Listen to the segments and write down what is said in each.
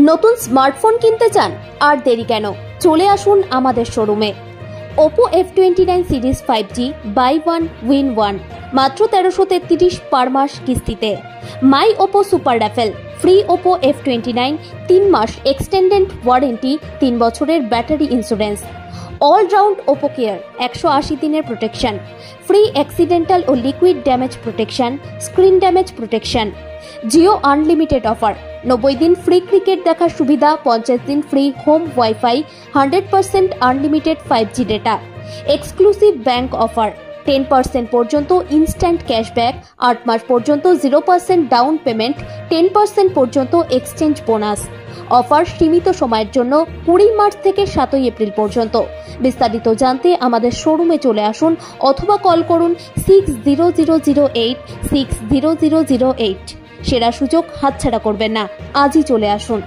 নতুন স্মার্টফোন কিনতে চান আর দেরি কেন, চলে আসুন আমাদের শোরুমে। Oppo F29 series 5G by 1 win 1 মাত্র 1333 পার মাস কিস্তিতে। My Oppo super raffle free Oppo F29 3 মাস এক্সটেন্ডেড ওয়ারেন্টি, 3 বছরের battery insurance, all round Oppo care 180 দিনের প্রোটেকশন, ফ্রি অ্যাক্সিডেন্টাল ও liquid damage protection, screen damage protection. Jio unlimited offer, 90 দিন free cricket দেখার সুবিধা, 50 দিন free home wifi, 100% unlimited 5G data, exclusive bank offer, 10% পর্যন্ত instant cashback, 8 মাস পর্যন্ত 0% down payment, 10% পর্যন্ত exchange bonus. Offer সীমিত সময়ের জন্য 20 মার্চ থেকে 7 এপ্রিল পর্যন্ত। বিস্তারিত জানতে আমাদের শোরুমে চলে আসুন অথবা কল করুন 6008 60008। সেরা সুযোগ হাতছাড়া করবেন না, আজই চলে আসুন।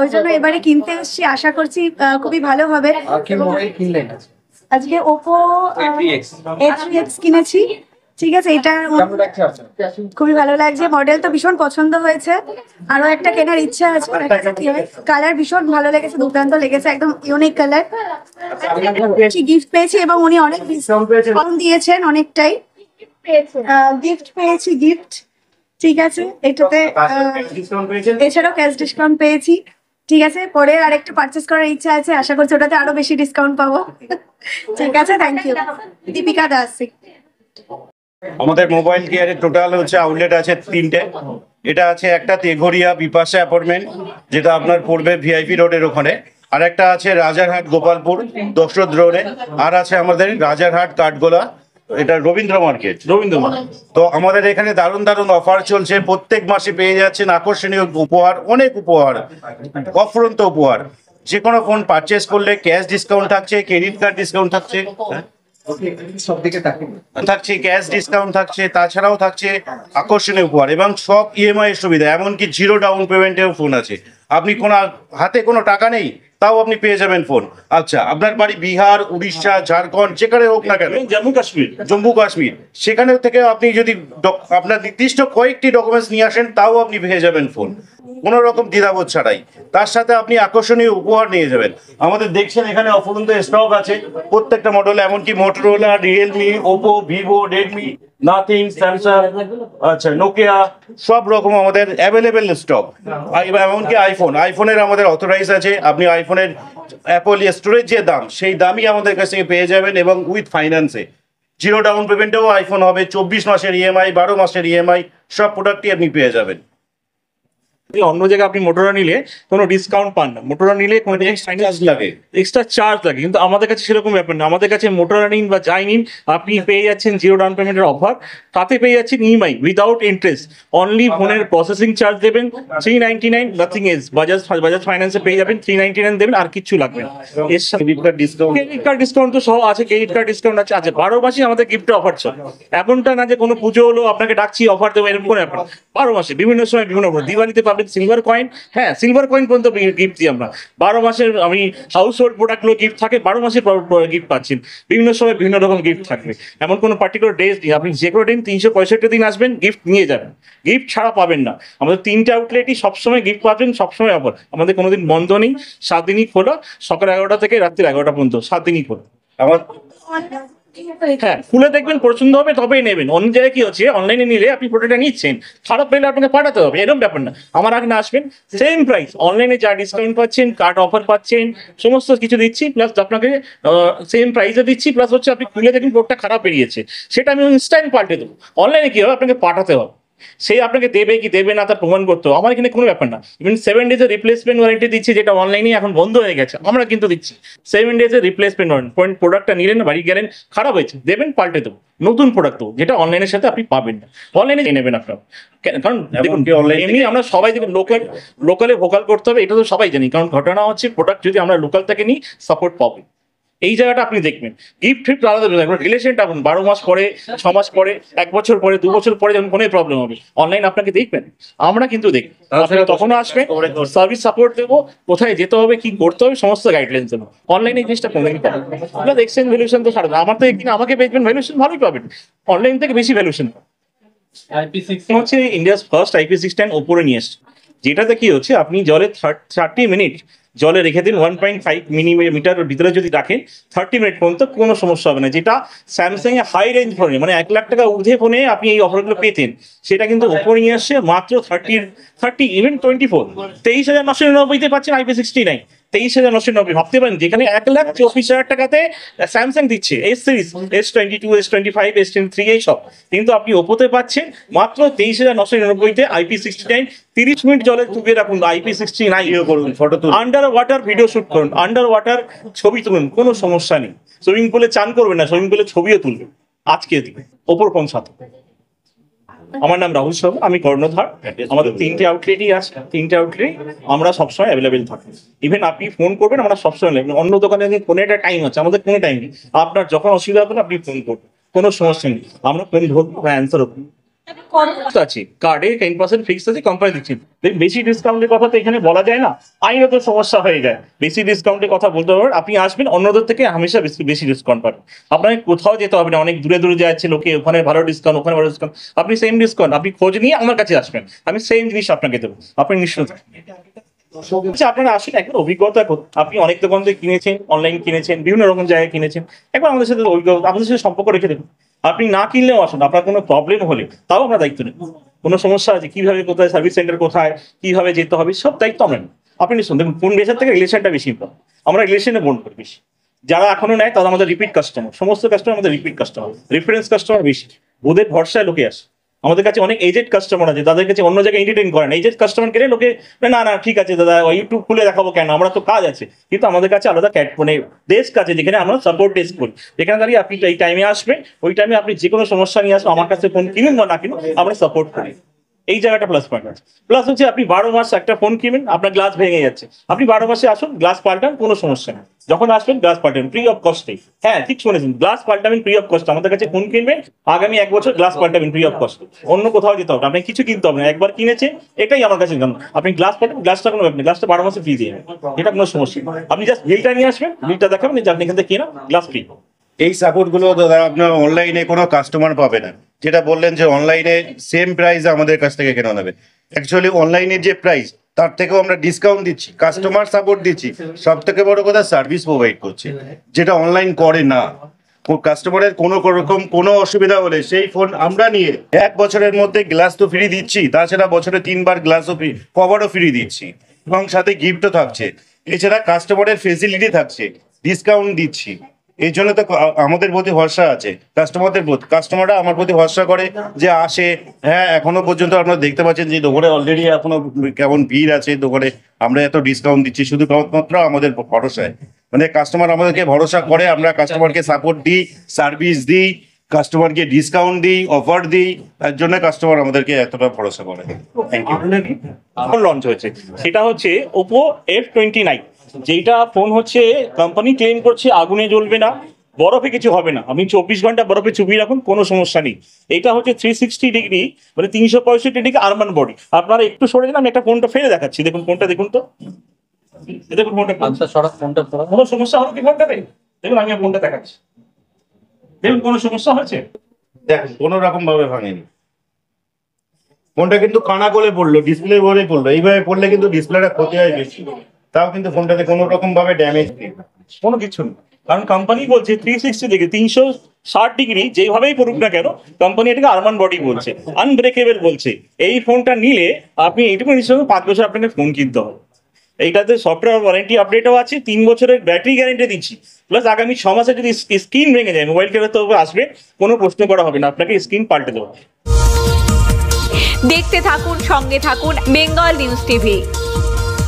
ওই জন্য এবারে কিনতে এসেছি, আশা করছি খুবই ভালো হবে। আজকে Oppo A3X কিনেছি, ঠিক আছে। এটা খুবই ভালো লাগছে, মডেল তো ভীষণ পছন্দ হয়েছে, আরো একটা কেনার ইচ্ছা আছে। কালার ভীষণ ভালো লেগেছে, দুর্দান্ত লেগেছে, একদম ইউনিক কালার। গিফট পেয়েছি এবং উনি অনেক ডিসকাউন্ট দিয়েছেন, অনেকটাই গিফট পেয়েছি। গিফট ঠিক আছে, এটাতে এছাড়াও ক্যাশ ডিসকাউন্ট পেয়েছি। ঠিক আছে, পরে আরেকটু পারচেস করার ইচ্ছা আছে, আশা করছি ওটাতে আরো বেশি ডিসকাউন্ট পাবো। ঠিক আছে, থ্যাংক ইউ। দীপিকা দাস। আমাদের মোবাইল কেয়ারের টোটাল হচ্ছে আউটলেট আছে 3টে। এটা আছে একটা তেঘরিয়া বিপাশা অ্যাপার্টমেন্ট, যেটা আপনার পড়বে ভিআইপি রোডের ওখানে। আর একটা আছে রাজারহাট গোপালপুর দশরথ রোডে। আর আছে আমাদের রাজারহাট কাঠগোলা, এটা রবীন্দ্র মার্কেট। তো আমাদের এখানে দারুণ দারুণ অফার চলছে, প্রত্যেক মাসে পেয়ে যাচ্ছেন আকর্ষণীয় উপহার, অনেক উপহার, অফুরন্ত উপহার। যে কোনো ফোন পারচেস করলে ক্যাশ ডিসকাউন্ট থাকছে, ক্রেডিট কার্ড ডিসকাউন্ট থাকছে, ক্যাশ ডিসকাউন্ট থাকছে, তাছাড়াও থাকছে আকর্ষণীয় উপহার এবং সব ইএমআই এর সুবিধা, এমনকি 0 ডাউন পেমেন্টেও ফোন আছে। আপনি কোনো হাতে কোনো টাকা নেই, তাও আপনি পেয়ে যাবেন ফোন। আচ্ছা, আপনার বাড়ি বিহার, উড়িষ্যা, ঝাড়খণ্ড, যেখানে হোক না কেন, জম্মু কাশ্মীর, সেখানে থেকে আপনি যদি আপনার নির্দিষ্ট কয়েকটি ডকুমেন্টস নিয়ে আসেন, তাও আপনি পেয়ে যাবেন ফোন, কোনো রকম দ্বিধাবোধ ছাড়াই। তার সাথে আপনি আকর্ষণীয় উপহার নিয়ে যাবেন। আমাদের দেখছেন এখানে অফুরন্ত স্টক আছে প্রত্যেকটা মডেলে, এমনকি Motorola, Realme, Oppo, Vivo, Redmi, nothing, Samsung, আচ্ছা নোকিয়া, সব রকম আমাদের অ্যাভেলেবেল স্টক। এমনকি আইফোনের আমাদের অথরাইজ আছে। আপনি আইফোনের অ্যাপল স্টোরেজ যে দাম, সেই দামই আমাদের কাছ থেকে পেয়ে যাবেন এবং উইথ ফাইন্যান্সে। 0 ডাউন পেমেন্টেও আইফোন হবে, 24 মাসের ইএমআই, 12 মাসের ইএমআই, সব প্রোডাক্টই আপনি পেয়ে যাবেন। অন্য জায়গায় আপনি মোটরোলা নিলে কোনো ডিসকাউন্ট পান না, মোটরোলা নিলে কোনো এক্সট্রা চার্জ লাগে, কিন্তু আমাদের কাছে সেরকম ব্যাপার না। আমাদের কাছে মোটরোলা নিন বা যাই নিন, আপনি পেয়ে যাচ্ছেন 0 ডাউন পেমেন্টের অফার, তাতে পেয়ে যাচ্ছেন ইএমআই উইদাউট ইন্টারেস্ট। অনলি ফোনের প্রসেসিং চার্জ দেবেন 399, নাথিং এজ। বাজাজ ফাইন্যান্সে পেয়ে যাবেন 399 দেবেন, আর কিছু লাগবে না। এর সাথে ক্রেডিট কার্ড ডিসকাউন্ট তো সহ আছে, ক্রেডিট কার্ড ডিসকাউন্ট আছে। 12 মাসে আমাদের গিফটের অফার চলে। এমনটা না যে কোনো পুজো হলো আপনাকে ডাকছি অফার দেবো, এরকম কোনো ব্যাপার। 12 মাসে বিভিন্ন সময় বিভিন্ন অফার। দিওয়ালিতে পাবেন সিলভার কয়েন, হ্যাঁ সিলভার কয়েন পর্যন্ত গিফট দিই আমরা। 12 মাসের আমি হাউস হোল্ড প্রোডাক্টগুলো গিফট থাকে, 12 মাসের গিফট পাচ্ছেন। বিভিন্ন সময় বিভিন্ন রকম গিফট থাকবে, এমন কোনো পার্টিকুলার ডেজ নেই। আপনি যে কোনো দিন 365 দিন আসবেন, গিফট নিয়ে যাবেন, গিফট ছাড়া পাবেন না। আমাদের 3টে আউটলেটই সবসময় গিফট পাবেন, সবসময় অফার। আমাদের কোনোদিন বন্ধ নেই, 7 দিনই খোলা, সকাল 11টা থেকে রাত্রি 11টা পর্যন্ত, 7 দিনই খোলা। আমার হ্যাঁ, খুলে দেখবেন, পছন্দ হবে তবেই নেবেন। অন্য জায়গায় কি হচ্ছে, অনলাইনে নিলে আপনি প্রোডাক্টটা নিচ্ছেন, খারাপ পেলে আপনাকে পাঠাতে হবে, এরকম ব্যাপার না। আমার আগে আসবেন, সেম প্রাইস, অনলাইনে যা ডিসকাউন্ট পাচ্ছেন, কার্ড অফার পাচ্ছেন, সমস্ত কিছু দিচ্ছি, প্লাস আপনাকে সেম প্রাইসে দিচ্ছি, প্লাস হচ্ছে আপনি খুলে দেখবেন প্রোডাক্টটা খারাপ বেরিয়েছে, সেটা আমি ইনস্ট্যান্ট পাল্টে দেবো। অনলাইনে কি হবে, আপনাকে পাঠাতে হবে, সেই আপনাকে দেবে কি দেবে না তার প্রমাণ করতে হবে। আমার এখানে কোনো ব্যাপার না। ইভেন 7 ডেজের রিপ্লেসমেন্ট ওয়ারেন্টি দিচ্ছি, যেটা অনলাইনে এখন বন্ধ হয়ে গেছে, আমরা কিন্তু দিচ্ছি 7 ডেজের রিপ্লেসমেন্ট ওয়ারেন্টি। প্রোডাক্টটা নিলেন, বাড়ি গেলেন, খারাপ হয়েছে, দেবেন, পাল্টে দেবো, নতুন প্রোডাক্ট দেবো, যেটা অনলাইনের সাথে আপনি পাবেন না। অনলাইনে নেবেন আপনার, কারণ দেখুন এমনি আমরা সবাই দেখুন লোকালে ভোকাল করতে হবে, এটা তো সবাই জানি। কারণ ঘটনা হচ্ছে, প্রোডাক্ট যদি আমরা লোকাল থেকে নিই, সাপোর্ট পাবো। এই জায়গাটা আপনি দেখবেন, গিফট আলাদা রিলেশনটা আপনি 12 মাস পরে, 6 মাস পরে, 1 বছর পরে, 2 বছর পরে যখন কোনো প্রবলেম হবে, অনলাইন আপনাকে দেখবেন, আমরা কিন্তু দেখি। তখনও আসবেন, সার্ভিস সাপোর্ট দেবো, কোথায় যেতে হবে, কি করতে হবে, সমস্ত গাইডলাইন্স দেবো। অনলাইনে এই জিনিসটা কোনোদিন পাবেন না। এক্সচেঞ্জ ভ্যালুয়েশন তো ছাড়বেন, আমার তো একদিন আমাকে বেচবেন, ভ্যালুয়েশন ভালোই পাবেন, অনলাইন থেকে বেশি ভ্যালুয়েশন হচ্ছে। ইন্ডিয়াস ফার্স্ট IP69 ওপরে নিয়ে এসছে, যেটাতে কি হচ্ছে, আপনি জলে 30 মিনিট জলে রেখে দিন, 1.5 মিলিমিটার ভিতরে যদি রাখেন, 30 মিনিট পর্যন্ত কোনো সমস্যা হবে না। যেটা স্যামসাং এ হাই রেঞ্জ ফোনে, মানে 1 লাখ টাকা ঊর্ধ্বে ফোনে আপনি এই অফারগুলো পেতেন, সেটা কিন্তু ওপরে নিয়ে আসছে মাত্র 30 ইভেন 24, 23,999 পাচ্ছেন IP69, 23,999। ভাবতে পারেন, যেখানে 1,24,000 টাকাতে স্যামসাং দিচ্ছে S series, S22, S25, S23 এইসব, কিন্তু আপনি ওপোতে পাচ্ছেন মাত্র 23,999-তে IP69। 30 মিনিট জলে ডুবিয়ে রাখুন, IP69 করুন, ফটো তুলুন, আন্ডার ওয়াটার ভিডিও শুট করুন, আন্ডার ওয়াটার ছবি তুলুন, কোনো সমস্যা নেই। সুইমিং পুলে চান করবেন না, সুইমিং পুলে ছবিও তুলবেন, আজকে দিবে ওপর কোন সাথে। আমার নাম রাহুল শর্মা, আমি কর্ণধার। আমাদের 3টে আউটলেটই আছে, 3টে আউটলেট আমরা সবসময় অ্যাভেলেবেল থাকি। ইভেন আপনি ফোন করবেন, আমরা সবসময় অন্য দোকানে ফোনে একটা টাইম আছে, আমাদের কোনো টাইম নেই। আপনার যখন অসুবিধা হবে আপনি ফোন করবেন, কোনো সমস্যা নেই, আমরা ফোন ধরবো, অ্যান্সার হবে। আছে কার্ডে 10% ফিক্স আছে, কোম্পানি দিচ্ছি। বেশি ডিসকাউন্টের কথা তো এখানে বলা যায় না, আইনত সমস্যা হয়ে যায়। বেশি ডিসকাউন্টের কথা বলতে পারবেন, আপনি আসবেন, অন্যদের থেকে হামেশা বেশি ডিসকাউন্ট পাবেন। আপনাকে কোথাও যেতে হবে না, অনেক দূরে দূরে যাচ্ছে লোকে, ওখানে ভালো ডিসকাউন্ট, ওখানে ভালো ডিসকাউন্ট, আপনি সেম ডিসকাউন্ট আপনি খোঁজ নিয়ে আমার কাছে আসবেন, আমি সেম জিনিস আপনাকে দেবো, আপনি নিশ্চিত। আপনারা আসেন, একবার অভিজ্ঞতা করুন। আপনি অনেক দোকান থেকে কিনেছেন, অনলাইন কিনেছেন, বিভিন্ন রকম জায়গায় কিনেছেন, একবার আমাদের সাথে অভিজ্ঞতা, আমাদের সাথে সম্পর্ক রেখে দেখুন। আপনি না কিনলেও আসুন, আপনার কোনো প্রবলেম হলে তাও আমরা দায়িত্ব নেব। কোনো সমস্যা আছে, কিভাবে কোথায় সার্ভিস সেন্টার কোথায়, কিভাবে যেতে হবে, সব দায়িত্ব আমরা নিই। আপনি শুনুন, দেখুন ফোন বেচার থেকে রিলেশনটা বেশি ইম্পর্টেন্ট। আমরা রিলেশনে বন্ড করি বেশি। যারা এখনো নেয় তারা আমাদের রিপিট কাস্টমার, সমস্ত কাস্টমার আমাদের রিপিট কাস্টমার, রেফারেন্স কাস্টমার বেশি, ওদের ভরসায় লোকে আসে। আমাদের কাছে অনেক এজেড কাস্টমার আছে, তাদের কাছে অন্য জায়গায় এন্টারটেইন করেন। এজেড কাস্টমার গেলে লোকে না না ঠিক আছে দাদা, ইউটিউব খুলে দেখাবো কেন, আমরা তো কাজ আছে। কিন্তু আমাদের কাছে আলাদা মানে ডেস্ক আছে, যেখানে আমরা সাপোর্ট ডেস্ক করি, যেখানে দাঁড়িয়ে আপনি এই টাইমে আসবেন, ওই টাইমে আপনি যে কোনো সমস্যা নিয়ে আসবেন, আমার কাছে ফোন কিনুন বা না কিনুন, আমরা সাপোর্ট করি। এই জায়গাটা প্লাস পয়েন্ট আছে। প্লাস হচ্ছে আপনি 12 মাস একটা ফোন কিনবেন, আপনার গ্লাস ভেঙে যাচ্ছে, আপনি 12 মাসে আসুন, গ্লাস পাল্টান, কোনো সমস্যা নেই। যখন আসবেন গ্লাস পাল্টাবেন ফ্রি অফ কস্টে। হ্যাঁ ঠিক শুনেছেন, গ্লাস পাল্টাবেন ফ্রি অফ কস্ট। আমাদের কাছে ফোন কিনবেন, আগামী 1 বছর গ্লাস পাল্টাবেন ফ্রি অফ কস্ট। অন্য কোথাও যেতে হবে না, আপনি কিছু কিনতে হবে না, একবার কিনেছে এটাই আমার কাছে জানুন। আপনি গ্লাস পাল্টাবেন, গ্লাসটা কোনো ব্যাপার নেই, গ্লাসটা 12 মাসে ফ্রি দিয়ে এটা কোনো সমস্যা নেই। আপনি জাস্ট বিলটা নিয়ে আসবেন, বিলটা দেখাবেন যে আপনি এখান থেকে কেনা, গ্লাস ফ্রি। এই সাপোর্ট গুলো দাদা আপনার অনলাইনে কোনো কাস্টমার পাবে না। যেটা বললেন যে অনলাইনে সেম প্রাইস আমাদের কাছ থেকে কেনা নেবে, অ্যাকচুয়ালি অনলাইনের যে প্রাইস তার থেকেও আমরা ডিসকাউন্ট দিচ্ছি, কাস্টমার সাপোর্ট দিচ্ছি, সব থেকে বড় কথা সার্ভিস প্রোভাইড করছি, যেটা অনলাইন করে না। কাস্টমারের কোনো রকম কোনো অসুবিধা হলে সেই ফোন আমরা নিয়ে 1 বছরের মধ্যে গ্লাস তো ফ্রি দিচ্ছি, তাছাড়া বছরে 3 বার গ্লাসও ফ্রি, কভারও ফ্রি দিচ্ছি, এবং সাথে গিফটও থাকছে। এছাড়া কাস্টমারের ফেসিলিটি থাকছে, ডিসকাউন্ট দিচ্ছি। এই জন্য তো আমাদের প্রতি ভরসা আছে কাস্টমারদের প্রতি। কাস্টমাররা আমার প্রতি ভরসা করে যে আসে। হ্যাঁ এখনো পর্যন্ত আপনারা দেখতে পাচ্ছেন যে দোকানে অলরেডি এখনো কেমন ভিড় আছে দোকানে, আমরা এত ডিসকাউন্ট দিচ্ছি শুধু মাত্র আমাদের ভরসায়। মানে কাস্টমার আমাদেরকে ভরসা করে, আমরা কাস্টমারকে সাপোর্ট দিই, সার্ভিস দিই, কাস্টমারকে ডিসকাউন্ট দিই, অফার দিই, তার জন্য কাস্টমার আমাদেরকে এতটা ভরসা করে। Thank you. লঞ্চ হয়েছে সেটা হচ্ছে Oppo F29, যেটা ফোন হচ্ছে কোম্পানি ক্লেম করছে আগুনে জ্বলবে না, বরফে কিছু হবে না, আপনি 24 ঘন্টা বরফে চুপিয়ে রাখুন, কোনো সমস্যা নেই। এটা হচ্ছে 360 ডিগ্রি, মানে 365 ডিগ্রি আর্মান বডি। আপনারা একটু সরে যান, আমি একটা ফোনটা ফেলে দেখাচ্ছি, দেখুন ফোনটা, দেখুন তো, দেখুন ফোনটা, কোনো সমস্যা হবে কি ফোনটাতে? দেখুন আমি ফোনটা দেখাচ্ছি, দেখুন কোনো সমস্যা হচ্ছে? দেখুন কোনো রকম ভাবে ভাঙেনি ফোনটা, কিন্তু কানা করে পড়লো, ডিসপ্লে ভরে পড়লো, এইভাবে পড়লে কিন্তু ডিসপ্লেটা ক্ষতি হয় বেশি, তাও কিন্তু ফোনটাতে কোনো রকম ভাবে ড্যামেজ নেই, কোনো কিছু নেই। কারণ কোম্পানি বলছে 360 ডিগ্রি, 360 ডিগ্রি যেভাবেই পড়ুক না কেন, কোম্পানি এটাকে আর্মান বডি বলছে, আনব্রেকেবল বলছে। এই ফোনটা নিলে আপনি এইটুকু নিশ্চয় 5 বছর আপনাকে ফোন কিনতে হবে। এইটাতে সফটওয়্যার ওয়ারেন্টি আপডেটও আছে, 3 বছরের ব্যাটারি গ্যারেন্টি দিচ্ছি, প্লাস আগামী 6 মাসে যদি স্ক্রিন ভেঙে যায়, মোবাইল কেনার তো আসবে, কোনো প্রশ্ন করা হবে না, আপনাকে স্ক্রিন পাল্টে দেওয়া হবে। দেখতে থাকুন, সঙ্গে থাকুন বেঙ্গল নিউজ টিভি।